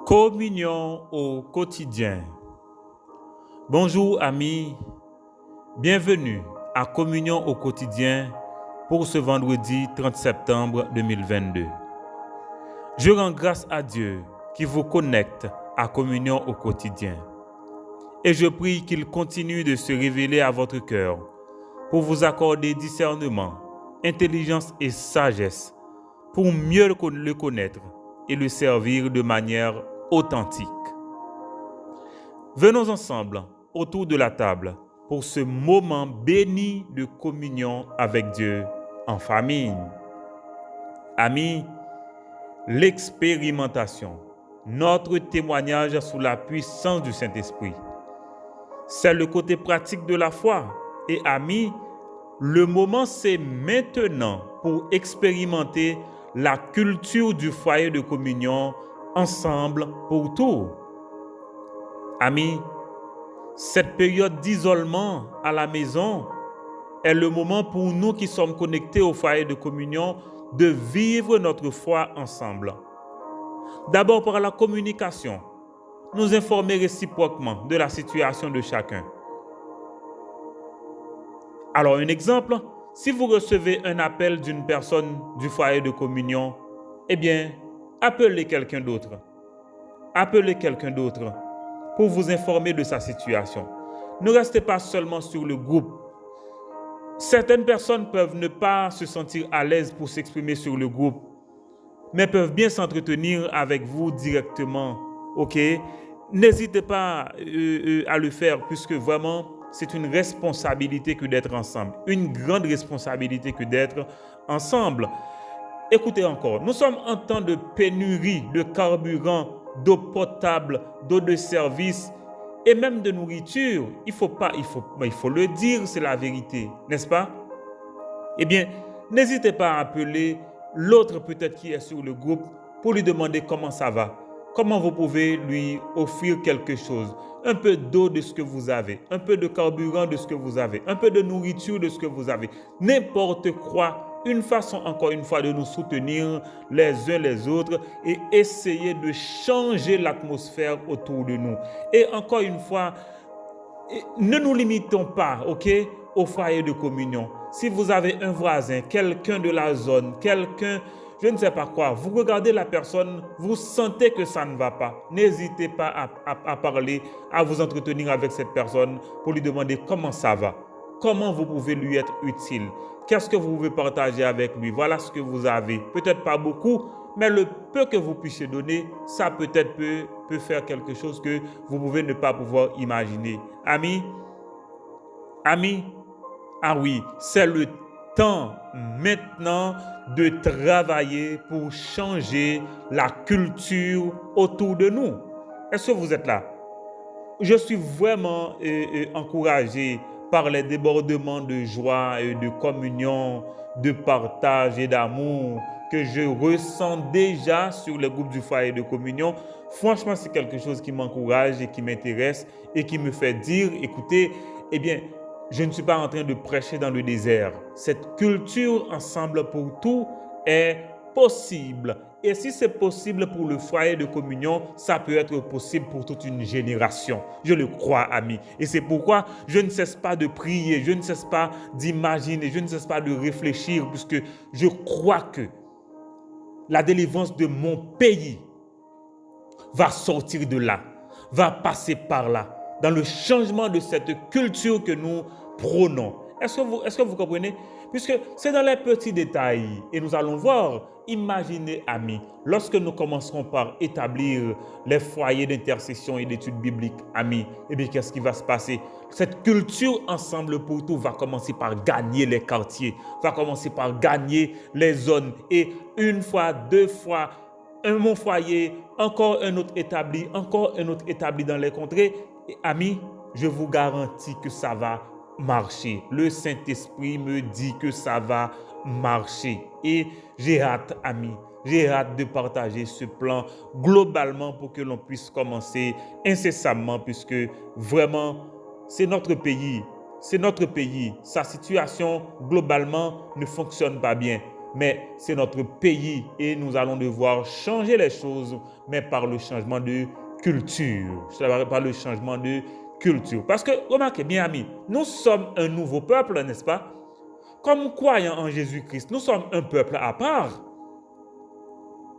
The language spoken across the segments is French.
Communion au quotidien. Bonjour amis, bienvenue à Communion au quotidien pour ce vendredi 30 septembre 2022. Je rends grâce à Dieu qui vous connecte à Communion au quotidien. Et je prie qu'il continue de se révéler à votre cœur pour vous accorder discernement, intelligence et sagesse pour mieux le connaître et le servir de manière authentique. Venons ensemble autour de la table pour ce moment béni de communion avec Dieu en famille. Amis, l'expérimentation, notre témoignage sous la puissance du Saint-Esprit, c'est le côté pratique de la foi. Et amis, le moment c'est maintenant pour expérimenter la culture du foyer de communion ensemble pour tout. Amis, cette période d'isolement à la maison est le moment pour nous qui sommes connectés au foyer de communion de vivre notre foi ensemble. D'abord par la communication, nous informer réciproquement de la situation de chacun. Alors un exemple, si vous recevez un appel d'une personne du foyer de communion, eh bien, appelez quelqu'un d'autre. Appelez quelqu'un d'autre pour vous informer de sa situation. Ne restez pas seulement sur le groupe. Certaines personnes peuvent ne pas se sentir à l'aise pour s'exprimer sur le groupe, mais peuvent bien s'entretenir avec vous directement. Ok? N'hésitez pas à le faire puisque vraiment, c'est une responsabilité que d'être ensemble. Une grande responsabilité que d'être ensemble. Écoutez encore, nous sommes en temps de pénurie de carburant, d'eau potable, d'eau de service et même de nourriture. Il faut le dire, c'est la vérité, n'est-ce pas? Eh bien, n'hésitez pas à appeler l'autre peut-être qui est sur le groupe pour lui demander comment ça va. Comment vous pouvez lui offrir quelque chose, un peu d'eau de ce que vous avez, un peu de carburant de ce que vous avez, un peu de nourriture de ce que vous avez, n'importe quoi. Une façon, encore une fois, de nous soutenir les uns les autres et essayer de changer l'atmosphère autour de nous. Et encore une fois, ne nous limitons pas, au foyer de communion. Si vous avez un voisin, quelqu'un de la zone, quelqu'un, je ne sais pas quoi, vous regardez la personne, vous sentez que ça ne va pas. N'hésitez pas à parler, à vous entretenir avec cette personne pour lui demander comment ça va. Comment vous pouvez lui être utile? Qu'est-ce que vous pouvez partager avec lui? Voilà ce que vous avez. Peut-être pas beaucoup, mais le peu que vous puissiez donner, ça peut-être peut faire quelque chose que vous pouvez ne pas pouvoir imaginer. Amis, ah oui, c'est le temps maintenant de travailler pour changer la culture autour de nous. Est-ce que vous êtes là? Je suis vraiment encouragé par les débordements de joie et de communion, de partage et d'amour que je ressens déjà sur le groupe du foyer de communion. Franchement, c'est quelque chose qui m'encourage et qui m'intéresse et qui me fait dire, écoutez, eh bien, je ne suis pas en train de prêcher dans le désert. Cette culture ensemble pour tout est possible. Et si c'est possible pour le foyer de communion, ça peut être possible pour toute une génération. Je le crois, amis. Et c'est pourquoi je ne cesse pas de prier, je ne cesse pas d'imaginer, je ne cesse pas de réfléchir, puisque je crois que la délivrance de mon pays va sortir de là, va passer par là, dans le changement de cette culture que nous prônons. Est-ce que vous comprenez? Puisque c'est dans les petits détails. Et nous allons voir, imaginez, amis, lorsque nous commencerons par établir les foyers d'intercession et d'études bibliques, amis, eh bien, qu'est-ce qui va se passer? Cette culture ensemble pour tout va commencer par gagner les quartiers, va commencer par gagner les zones. Et une fois, deux fois, mon foyer, encore un autre établi dans les contrées. Et, amis, je vous garantis que ça va marcher. Le Saint-Esprit me dit que ça va marcher. Et j'ai hâte, amis, j'ai hâte de partager ce plan globalement pour que l'on puisse commencer incessamment, puisque vraiment, c'est notre pays. Sa situation globalement ne fonctionne pas bien. mais c'est notre pays et nous allons devoir changer les choses, mais par le changement de culture. Par le changement de culture. Parce que, remarquez bien, amis, nous sommes un nouveau peuple, n'est-ce pas? Comme croyants en Jésus-Christ, nous sommes un peuple à part.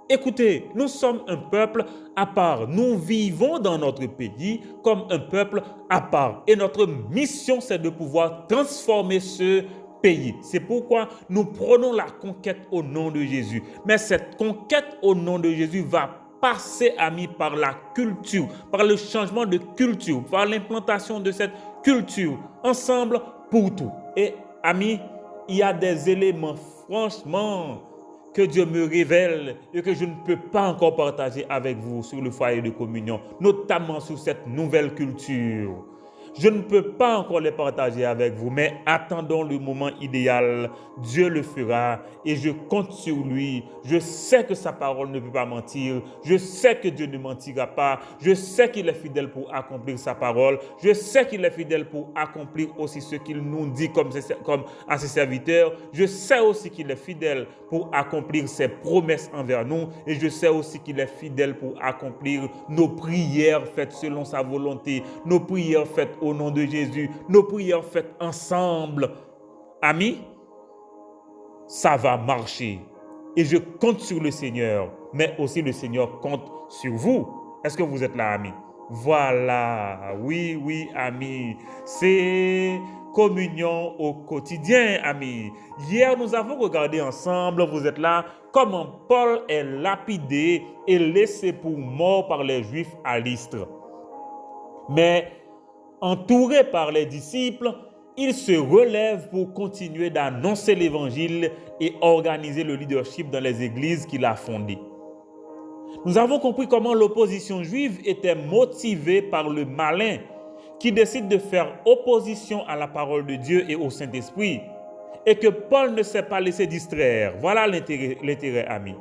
Écoutez, nous sommes un peuple à part. Nous vivons dans notre pays comme un peuple à part. Et notre mission, c'est de pouvoir transformer ce pays. C'est pourquoi nous prenons la conquête au nom de Jésus. Mais cette conquête au nom de Jésus va passer, amis, par la culture, par le changement de culture, par l'implantation de cette culture, ensemble pour tout. Et, amis, il y a des éléments, franchement, que Dieu me révèle et que je ne peux pas encore partager avec vous sur le foyer de communion, notamment sur cette nouvelle culture. Je ne peux pas encore les partager avec vous, mais attendons le moment idéal. Dieu le fera et je compte sur lui. Je sais que sa parole ne peut pas mentir. Je sais que Dieu ne mentira pas. Je sais qu'il est fidèle pour accomplir sa parole. Je sais qu'il est fidèle pour accomplir aussi ce qu'il nous dit comme à ses serviteurs. Je sais aussi qu'il est fidèle pour accomplir ses promesses envers nous. Et je sais aussi qu'il est fidèle pour accomplir nos prières faites selon sa volonté, nos prières faites au nom de Jésus, nos prières faites ensemble. Amis, ça va marcher. Et je compte sur le Seigneur, mais aussi le Seigneur compte sur vous. Est-ce que vous êtes là, amis? Voilà, oui, amis. C'est communion au quotidien, amis. Hier, nous avons regardé ensemble, vous êtes là, comment Paul est lapidé et laissé pour mort par les Juifs à Lystre. Mais entouré par les disciples, il se relève pour continuer d'annoncer l'évangile et organiser le leadership dans les églises qu'il a fondées. Nous avons compris comment l'opposition juive était motivée par le malin qui décide de faire opposition à la parole de Dieu et au Saint-Esprit et que Paul ne s'est pas laissé distraire. Voilà l'intérêt, amis.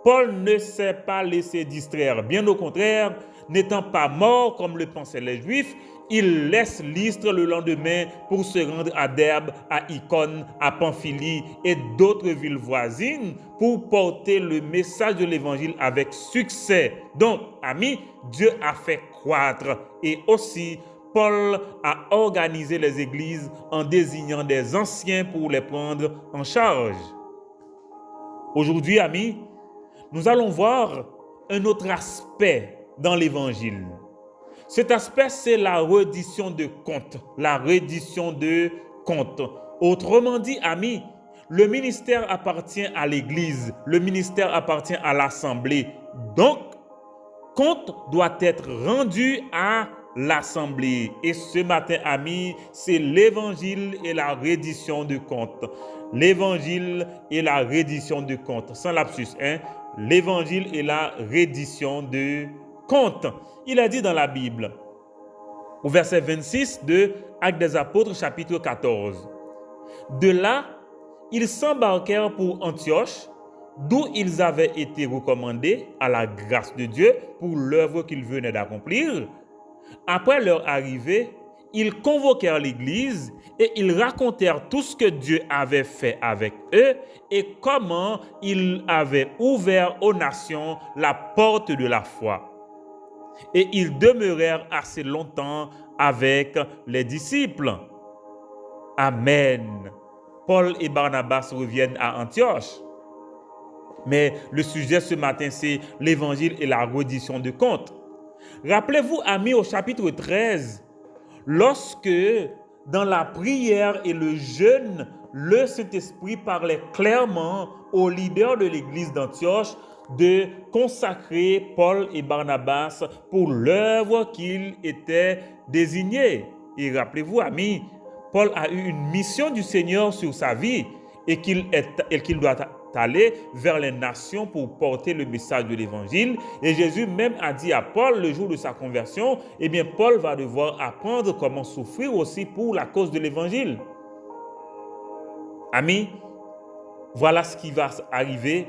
Paul ne s'est pas laissé distraire. Bien au contraire, n'étant pas mort comme le pensaient les Juifs, il laisse Lystre le lendemain pour se rendre à Derbe, à Icône, à Pamphylie et d'autres villes voisines pour porter le message de l'évangile avec succès. Donc, amis, Dieu a fait croître et aussi Paul a organisé les églises en désignant des anciens pour les prendre en charge. Aujourd'hui, amis, nous allons voir un autre aspect dans l'évangile. Cet aspect, c'est la reddition de comptes. La reddition de comptes. Autrement dit, amis, le ministère appartient à l'Église. Le ministère appartient à l'Assemblée. Donc, compte doit être rendu à l'Assemblée. Et ce matin, amis, c'est l'Évangile et la reddition de comptes. L'Évangile et la reddition de comptes. Sans lapsus, hein? L'Évangile et la reddition de comptes. Il est dit dans la Bible, au verset 26 de Actes des Apôtres, chapitre 14. De là, ils s'embarquèrent pour Antioche, d'où ils avaient été recommandés à la grâce de Dieu pour l'œuvre qu'ils venaient d'accomplir. Après leur arrivée, ils convoquèrent l'Église et ils racontèrent tout ce que Dieu avait fait avec eux et comment il avait ouvert aux nations la porte de la foi. Et ils demeurèrent assez longtemps avec les disciples. Amen. Paul et Barnabas reviennent à Antioche. Mais le sujet ce matin, c'est l'évangile et la reddition de comptes. Rappelez-vous, amis, au chapitre 13, lorsque dans la prière et le jeûne, le Saint-Esprit parlait clairement aux leaders de l'église d'Antioche de consacrer Paul et Barnabas pour l'œuvre qu'ils étaient désignés. Et rappelez-vous, amis, Paul a eu une mission du Seigneur sur sa vie et qu'il doit aller vers les nations pour porter le message de l'évangile. Et Jésus même a dit à Paul le jour de sa conversion, eh bien Paul va devoir apprendre comment souffrir aussi pour la cause de l'évangile. Amis, voilà ce qui va arriver.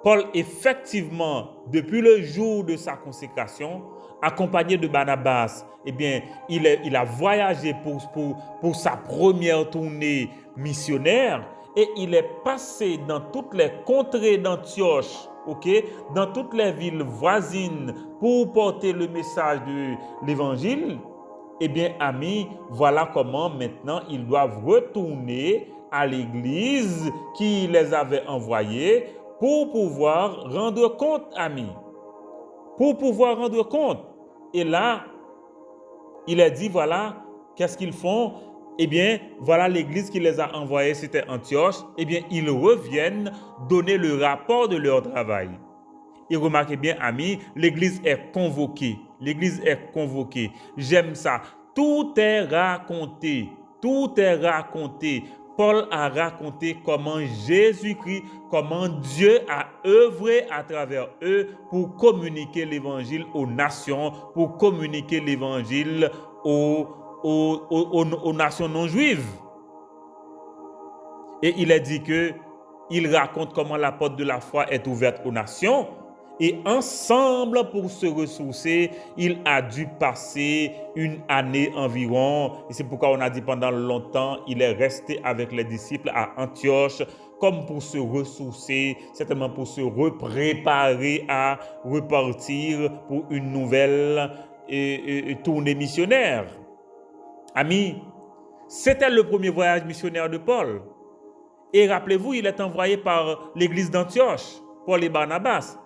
Paul, effectivement, depuis le jour de sa consécration, accompagné de Barnabas, eh bien, il a voyagé pour sa première tournée missionnaire. et il est passé dans toutes les contrées d'Antioche, dans toutes les villes voisines pour porter le message de l'évangile, eh bien, amis, voilà comment maintenant ils doivent retourner à l'église qui les avait envoyés pour pouvoir rendre compte, amis. Pour pouvoir rendre compte. Et là, il est dit, voilà, qu'est-ce qu'ils font? Eh bien, voilà l'église qui les a envoyés, c'était Antioche. Eh bien, ils reviennent donner le rapport de leur travail. Et remarquez bien, amis, l'église est convoquée. L'église est convoquée. J'aime ça. Tout est raconté. Tout est raconté. Paul a raconté comment Jésus-Christ, comment Dieu a œuvré à travers eux pour communiquer l'évangile aux nations, pour communiquer l'évangile aux nations non juives. Et il est dit que il raconte comment la porte de la foi est ouverte aux nations. Et ensemble, pour se ressourcer, il a dû passer une année environ. Et c'est pourquoi on a dit pendant longtemps, il est resté avec les disciples à Antioche, comme pour se ressourcer, certainement pour se préparer à repartir pour une nouvelle tournée missionnaire. Amis, c'était le premier voyage missionnaire de Paul. Et rappelez-vous, il est envoyé par l'église d'Antioche, Paul et Barnabas.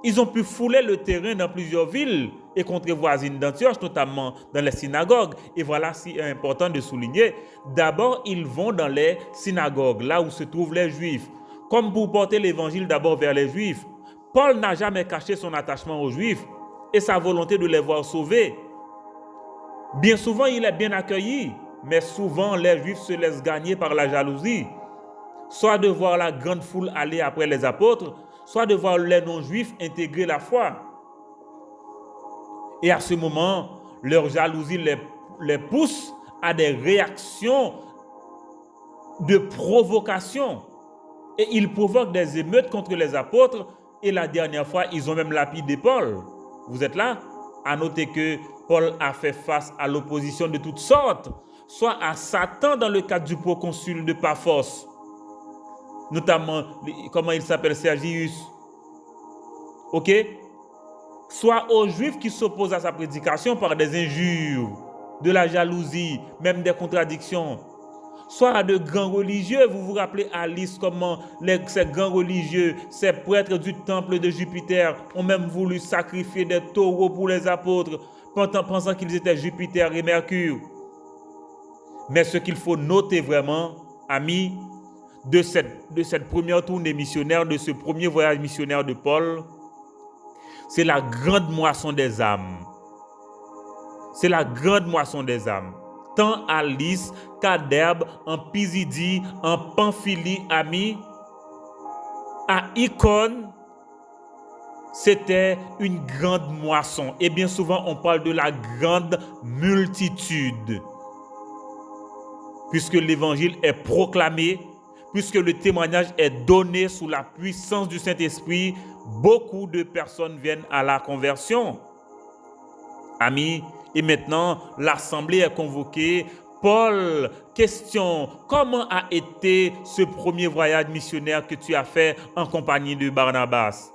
Ils ont pu fouler le terrain dans plusieurs villes et contrées voisines d'Antioche, notamment dans les synagogues. Et voilà, c'est important de souligner. D'abord, ils vont dans les synagogues, là où se trouvent les Juifs, comme pour porter l'évangile d'abord vers les Juifs. Paul n'a jamais caché son attachement aux Juifs et sa volonté de les voir sauvés. Bien souvent, il est bien accueilli, mais souvent, les Juifs se laissent gagner par la jalousie. Soit de voir la grande foule aller après les apôtres, soit de voir les non-juifs intégrer la foi. Et à ce moment, leur jalousie les pousse à des réactions de provocation. Et ils provoquent des émeutes contre les apôtres. Et la dernière fois, ils ont même lapidé Paul. Vous êtes là? À noter que Paul a fait face à l'opposition de toutes sortes, soit à Satan dans le cadre du proconsul de Paphos, notamment, comment il s'appelle, Sergius, soit aux Juifs qui s'opposent à sa prédication par des injures, de la jalousie, même des contradictions, soit à de grands religieux. Vous vous rappelez Alice, comment ces grands religieux, ces prêtres du temple de Jupiter ont même voulu sacrifier des taureaux pour les apôtres, pensant qu'ils étaient Jupiter et Mercure. Mais ce qu'il faut noter vraiment, amis, de cette première tournée missionnaire, de ce premier voyage missionnaire de Paul, c'est la grande moisson des âmes. C'est la grande moisson des âmes. Tant à Lys qu'à Derbe, en Pisidie, en Pamphylie, amis, à Icône, c'était une grande moisson. Et bien souvent, on parle de la grande multitude. Puisque l'évangile est proclamé, puisque le témoignage est donné sous la puissance du Saint-Esprit, beaucoup de personnes viennent à la conversion. Amis, et maintenant, l'assemblée est convoquée. Paul, question, comment a été ce premier voyage missionnaire que tu as fait en compagnie de Barnabas?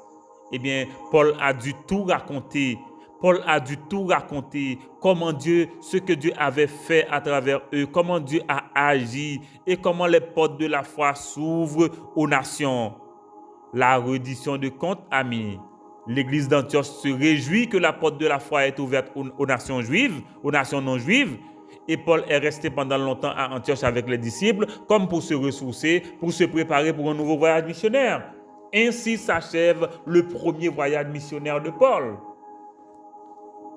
Eh bien, Paul a dû tout raconter. Paul a dû tout raconter, comment Dieu, ce que Dieu avait fait à travers eux, comment Dieu a agi et comment les portes de la foi s'ouvrent aux nations. La reddition de comptes, amis. L'église d'Antioche se réjouit que la porte de la foi est ouverte aux nations juives, aux nations non juives. Et Paul est resté pendant longtemps à Antioche avec les disciples, comme pour se ressourcer, pour se préparer pour un nouveau voyage missionnaire. Ainsi s'achève le premier voyage missionnaire de Paul.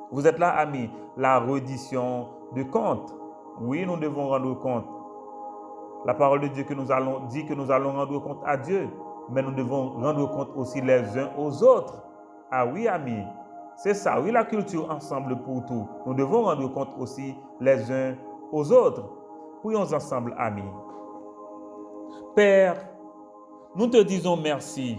Vous êtes là, amis, la reddition de comptes. Oui, nous devons rendre compte. La parole de Dieu dit que nous allons rendre compte à Dieu, mais nous devons rendre compte aussi les uns aux autres. Ah oui, amis, c'est ça, oui, la culture ensemble pour tout. Nous devons rendre compte aussi les uns aux autres. Prions ensemble, amis. Père, nous te disons merci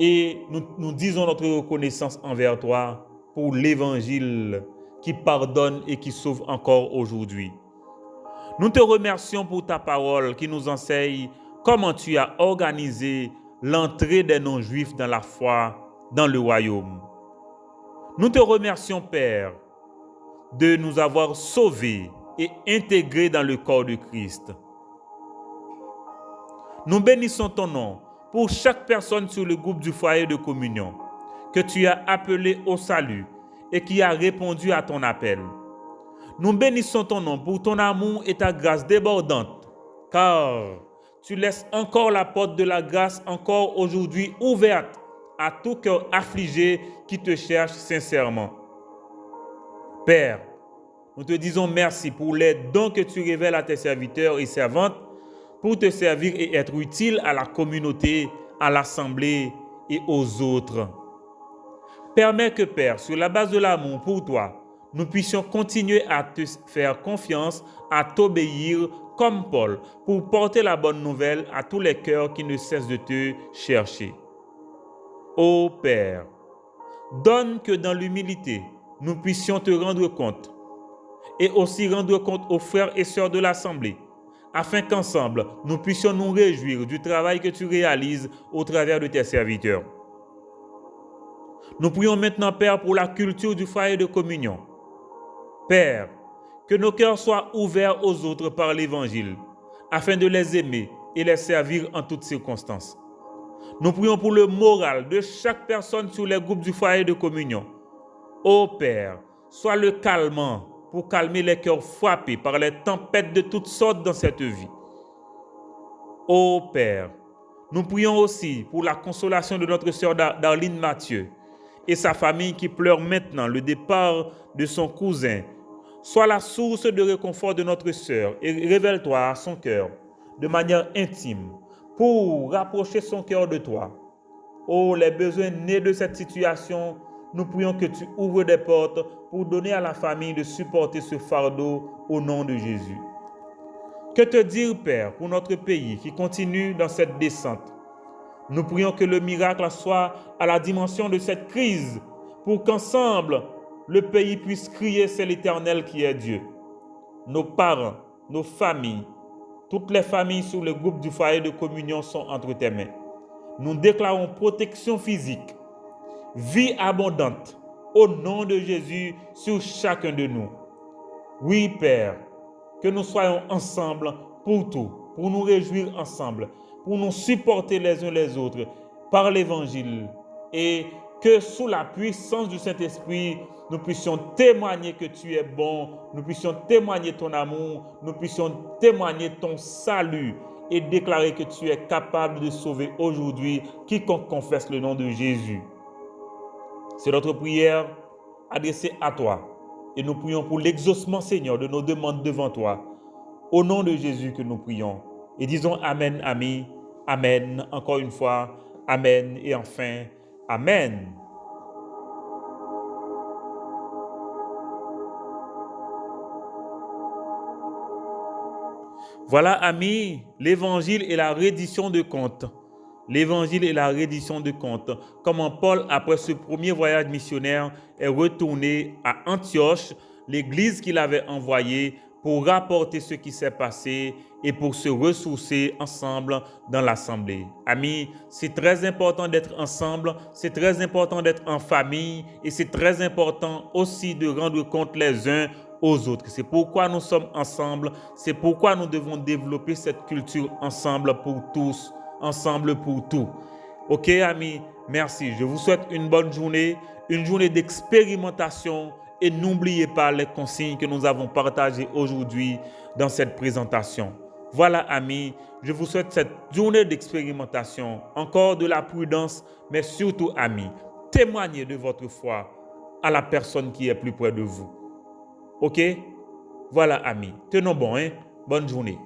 et nous disons notre reconnaissance envers toi pour l'évangile qui pardonne et qui sauve encore aujourd'hui. Nous te remercions pour ta parole qui nous enseigne comment tu as organisé l'entrée des non-juifs dans la foi, dans le royaume. Nous te remercions, Père, de nous avoir sauvés et intégrés dans le corps de Christ. Nous bénissons ton nom pour chaque personne sur le groupe du foyer de communion que tu as appelé au salut et qui a répondu à ton appel. Nous bénissons ton nom pour ton amour et ta grâce débordante, car tu laisses encore la porte de la grâce encore aujourd'hui ouverte à tout cœur affligé qui te cherche sincèrement. Père, nous te disons merci pour les dons que tu révèles à tes serviteurs et servantes pour te servir et être utile à la communauté, à l'assemblée et aux autres. Permets que, Père, sur la base de l'amour pour toi, nous puissions continuer à te faire confiance, à t'obéir comme Paul, pour porter la bonne nouvelle à tous les cœurs qui ne cessent de te chercher. Ô Père, donne que dans l'humilité, nous puissions te rendre compte et aussi rendre compte aux frères et sœurs de l'Assemblée, afin qu'ensemble, nous puissions nous réjouir du travail que tu réalises au travers de tes serviteurs. Nous prions maintenant, Père, pour la culture du foyer de communion. Père, que nos cœurs soient ouverts aux autres par l'Évangile, afin de les aimer et les servir en toutes circonstances. Nous prions pour le moral de chaque personne sur les groupes du foyer de communion. Ô Père, sois le calmant pour calmer les cœurs frappés par les tempêtes de toutes sortes dans cette vie. Ô Père, nous prions aussi pour la consolation de notre sœur Darline Mathieu et sa famille qui pleure maintenant le départ de son cousin. Sois la source de réconfort de notre sœur et révèle-toi à son cœur de manière intime pour rapprocher son cœur de toi. Oh, les besoins nés de cette situation, nous prions que tu ouvres des portes pour donner à la famille de supporter ce fardeau au nom de Jésus. Que te dire, Père, pour notre pays qui continue dans cette descente? Nous prions que le miracle soit à la dimension de cette crise pour qu'ensemble, le pays puisse crier c'est l'Éternel qui est Dieu. Nos parents, nos familles, toutes les familles sur le groupe du foyer de communion sont entre tes mains. Nous déclarons protection physique, vie abondante, au nom de Jésus sur chacun de nous. Oui, Père, que nous soyons ensemble pour tout, pour nous réjouir ensemble, pour nous supporter les uns les autres par l'Évangile et que sous la puissance du Saint-Esprit, nous puissions témoigner que tu es bon, nous puissions témoigner ton amour, nous puissions témoigner ton salut et déclarer que tu es capable de sauver aujourd'hui quiconque confesse le nom de Jésus. C'est notre prière adressée à toi et nous prions pour l'exaucement, Seigneur, de nos demandes devant toi. Au nom de Jésus que nous prions et disons Amen, Amen, Amen, encore une fois, Amen et enfin, Amen. Voilà, amis, l'évangile et la reddition de comptes. L'évangile et la reddition de comptes. Comment Paul, après ce premier voyage missionnaire, est retourné à Antioche, l'église qu'il avait envoyée, pour rapporter ce qui s'est passé et pour se ressourcer ensemble dans l'assemblée. Amis, c'est très important d'être ensemble, c'est très important d'être en famille et c'est très important aussi de rendre compte les uns aux autres. C'est pourquoi nous sommes ensemble, c'est pourquoi nous devons développer cette culture ensemble pour tous, ensemble pour tout. Ok, amis, merci. Je vous souhaite une bonne journée, une journée d'expérimentation. Et n'oubliez pas les consignes que nous avons partagées aujourd'hui dans cette présentation. Voilà, amis, je vous souhaite cette journée d'expérimentation, encore de la prudence, mais surtout, amis, témoignez de votre foi à la personne qui est plus près de vous. OK? Voilà, amis, tenons bon, hein? Bonne journée.